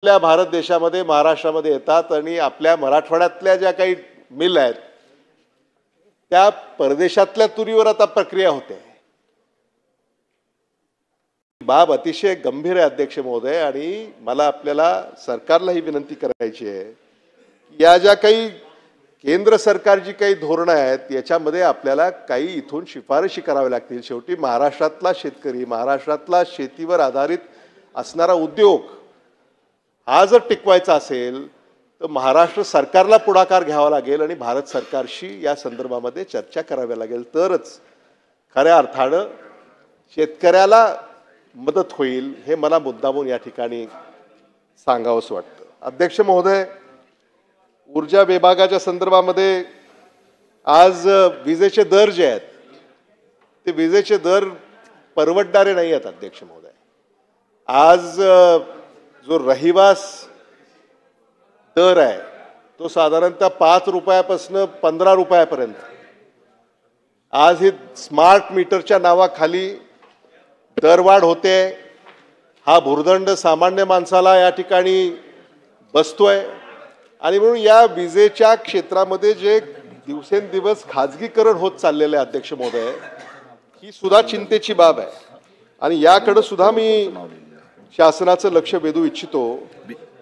आपल्या भारत देशामध्ये महाराष्ट्रामध्ये येतात आणि आपल्या मराठवाड्यातल्या ज्या काही मिल आहेत त्या परदेशातल्या तुरीवर आता प्रक्रिया होते। बाब अतिशय गंभीर आहे अध्यक्ष महोदय, आणि मला आपल्याला सरकारला ही विनंती करायची आहे की या ज्या काही केंद्र सरकारची काही धोरणं आहेत याच्यामध्ये आपल्याला काही इथून शिफारशी कराव्या लागतील। शेवटी महाराष्ट्रातला शेतकरी, महाराष्ट्रातला शेतीवर आधारित असणारा उद्योग हा जर टिकवायचा असेल तर महाराष्ट्र सरकारला पुढाकार घ्यावा लागेल आणि भारत सरकारशी या संदर्भामध्ये चर्चा करावी लागेल, तरच खऱ्या अर्थानं शेतकऱ्याला मदत होईल। हे मला मुद्दामून या ठिकाणी सांगावंसं वाटतं। अध्यक्ष महोदय, ऊर्जा विभागाच्या संदर्भामध्ये आज विजेचे दर जे आहेत ते विजेचे दर परवडणारे नाही आहेत। अध्यक्ष महोदय, आज जो रहिवास दर आहे तो साधारणतः 5 रुपयापासून 15 रुपयापर्यंत, आज ही स्मार्ट मीटरच्या नावाखाली दरवाढ होते। हा भुर्दंड सामान्य माणसाला या ठिकाणी बसतोय, आणि म्हणून या विजेच्या क्षेत्रामध्ये जे दिवसेंदिवस खाजगीकरण होत चाललेलं आहे अध्यक्ष महोदय, ही सुद्धा चिंतेची बाब आहे। आणि याकडे सुद्धा मी शासनाचं लक्ष वेधू इच्छितो,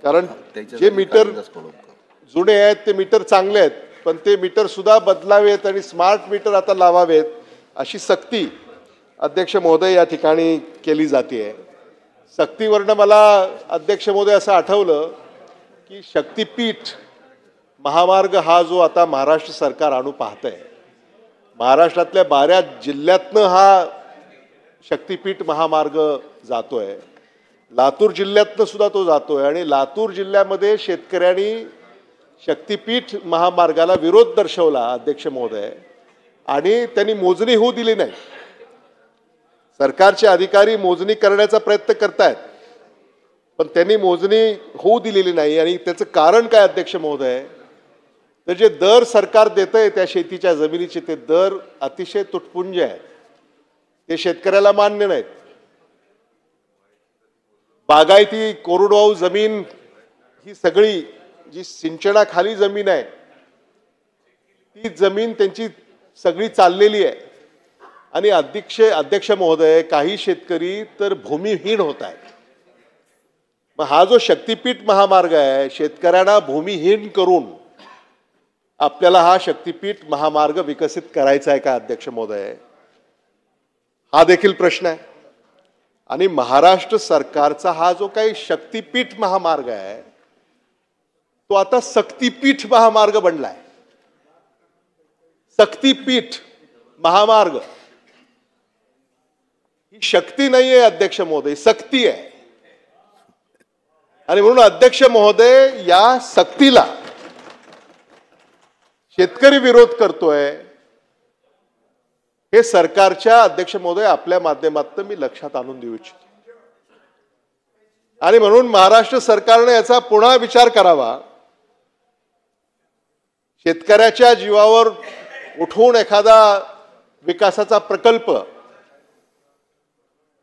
कारण जे मीटर जुने आहेत ते मीटर चांगले आहेत, पण ते मीटर सुद्धा बदलावेत आणि स्मार्ट मीटर आता लावावेत अशी सक्ती अध्यक्ष महोदय या ठिकाणी केली जाते। सक्तीवरनं मला अध्यक्ष महोदय असं आठवलं की शक्तीपीठ महामार्ग हा जो आता महाराष्ट्र सरकार आणू पाहतंय, महाराष्ट्रातल्या 12 जिल्ह्यातनं हा शक्तीपीठ महामार्ग जातोय, लातूर जिल्ह्यातनं सुद्धा तो जातोय, आणि लातूर जिल्ह्यामध्ये शेतकऱ्यांनी शक्तीपीठ महामार्गाला विरोध दर्शवला अध्यक्ष महोदय, आणि त्यांनी मोजणी होऊ दिली नाही। सरकारचे अधिकारी मोजणी करण्याचा प्रयत्न करतायत, पण त्यांनी मोजणी होऊ दिलेली नाही। आणि त्याचं कारण काय अध्यक्ष महोदय, तर जे दर सरकार देतंय त्या शेतीच्या जमिनीचे ते दर अतिशय तुटपुंज आहेत, ते शेतकऱ्याला मान्य नाहीत। बागायती कोरडवाहू जमीन ही सगळी जी सिंचनाखाली जमीन आहे ती जमीन त्यांची सगळी चाललेली आहे, आणि अध्यक्ष महोदय काही शेतकरी तर भूमिहीन होत आहेत। मग हा जो शक्तीपीठ महामार्ग आहे शेतकऱ्यांना भूमिहीन करून आपल्याला हा शक्तीपीठ महामार्ग विकसित करायचा आहे का अध्यक्ष महोदय, हा देखील प्रश्न आहे। आणि महाराष्ट्र सरकारचा हा जो काही शक्तीपीठ महामार्ग आहे तो आता सक्तीपीठ महामार्ग बनलाय। सक्तीपीठ महामार्ग ही शक्ती नाहीये अध्यक्ष महोदय, सक्ती आहे। आणि म्हणून अध्यक्ष महोदय या सक्तीला शेतकरी विरोध करतोय, हे सरकारच्या अध्यक्ष महोदय आपल्या माध्यमातून मी लक्षात आणून देऊ इच्छितो। आणि म्हणून महाराष्ट्र सरकारने याचा पुन्हा विचार करावा। शेतकऱ्याच्या जीवावर उठून एखादा विकासाचा प्रकल्प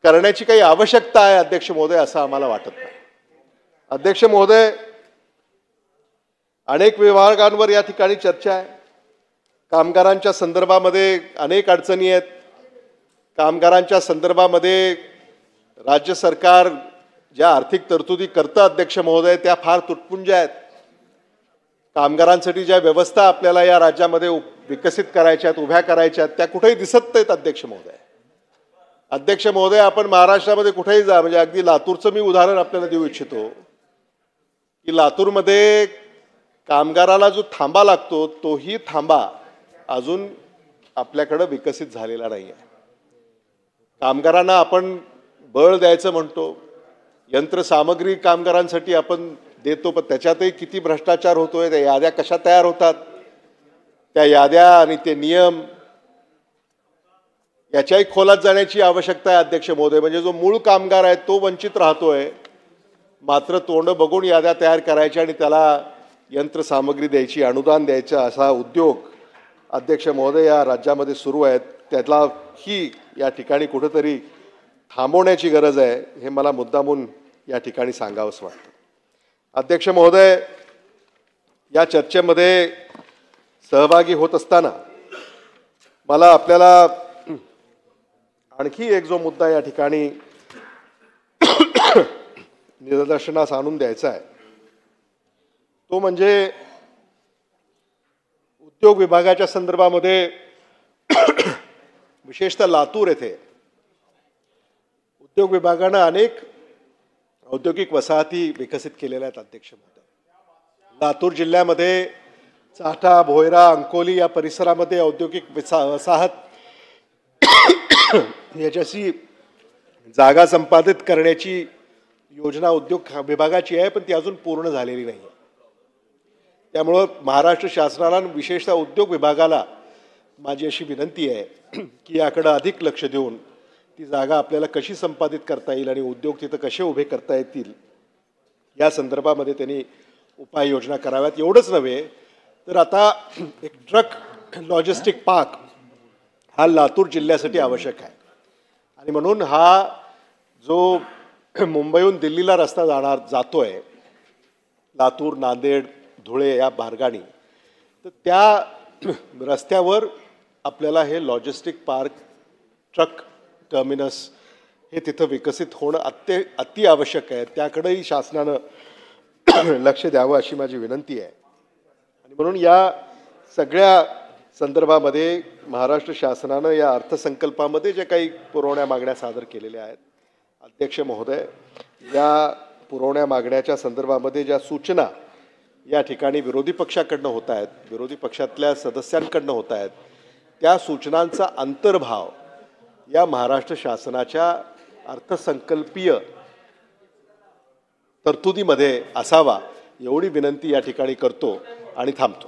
करण्याची काही आवश्यकता आहे अध्यक्ष महोदय असं आम्हाला वाटत नाही। अध्यक्ष महोदय, अनेक विभागांवर या ठिकाणी चर्चा आहे। कामगारांच्या संदर्भामध्ये अनेक अडचणी आहेत। कामगारांच्या संदर्भामध्ये राज्य सरकार ज्या आर्थिक तरतुदी करतं अध्यक्ष महोदय त्या फार तुटपुंज आहेत। कामगारांसाठी ज्या व्यवस्था आपल्याला या राज्यामध्ये विकसित करायच्या आहेत, उभ्या करायच्या आहेत, त्या कुठेही दिसत नाहीत अध्यक्ष महोदय। अध्यक्ष महोदय, आपण महाराष्ट्रामध्ये कुठेही जा, म्हणजे अगदी लातूरचं मी उदाहरण आपल्याला देऊ इच्छितो की लातूरमध्ये कामगाराला जो थांबा लागतो तोही थांबा अजून आपल्याकडे विकसित झालेला नाही आहे। कामगारांना आपण बळ द्यायचं म्हणतो, यंत्रसामग्री कामगारांसाठी आपण देतो, पण त्याच्यातही किती भ्रष्टाचार होतोय। त्या याद्या कशा तयार होतात, त्या याद्या आणि ते नियम याच्याही खोलात जाण्याची आवश्यकता आहे अध्यक्ष महोदय। म्हणजे जो मूळ कामगार आहे तो वंचित राहतोय, मात्र तोंड बघून याद्या तयार करायच्या आणि त्याला यंत्रसामग्री द्यायची, अनुदान द्यायचं असा उद्योग अध्यक्ष महोदय या राज्यामध्ये सुरू आहेत। त्याला ही या ठिकाणी कुठेतरी थांबवण्याची गरज आहे, हे मला मुद्दामून या ठिकाणी सांगावंसं वाटतं। अध्यक्ष महोदय, या चर्चेमध्ये सहभागी होत असताना मला आपल्याला आणखी एक जो मुद्दा या ठिकाणी निदर्शनास आणून द्यायचा आहे तो म्हणजे उद्योग विभागाच्या संदर्भामध्ये विशेषतः लातूर येथे उद्योग विभागाने अनेक औद्योगिक वसाहती विकसित केलेल्या आहेत. अध्यक्ष महोदय, लातूर जिल्ह्यामध्ये चाठा, भोयरा, अंकोली या परिसरामध्ये औद्योगिक वसाहत याच्याशी जागा संपादित करण्याची योजना उद्योग विभागाची आहे, पण ती अजून पूर्ण झालेली नाही. त्यामुळं महाराष्ट्र शासनाला विशेषतः उद्योग विभागाला माझी अशी विनंती आहे की याकडे अधिक लक्ष देऊन ती जागा आपल्याला कशी संपादित करता येईल आणि उद्योग तिथं कसे उभे करता येतील या संदर्भामध्ये त्यांनी उपाययोजना कराव्यात. एवढंच नव्हे तर आता एक ट्रक लॉजिस्टिक पार्क हा लातूर जिल्ह्यासाठी आवश्यक आहे आणि म्हणून हा जो मुंबईहून दिल्लीला रस्ता जातोय लातूर, नांदेड, धुळे या मार्गाने, तर त्या रस्त्यावर आपल्याला हे लॉजिस्टिक पार्क, ट्रक टर्मिनस हे तिथं विकसित होणं अति आवश्यक आहे. त्याकडेही शासनानं लक्ष द्यावं अशी माझी विनंती आहे. आणि म्हणून या सगळ्या संदर्भामध्ये महाराष्ट्र शासनानं या अर्थसंकल्पामध्ये जे काही पुरवण्या मागण्या सादर केलेल्या आहेत, अध्यक्ष महोदय, या पुरवण्या मागण्याच्या संदर्भामध्ये ज्या सूचना या ठिकाणी विरोधी पक्षाकडनं होत आहेत, विरोधी पक्षातल्या सदस्यांकडनं होत आहेत, त्या सूचनांचा अंतर्भाव या महाराष्ट्र शासनाच्या अर्थसंकल्पीय तरतुदीमध्ये असावा एवढी विनंती या ठिकाणी करतो आणि थांबतो.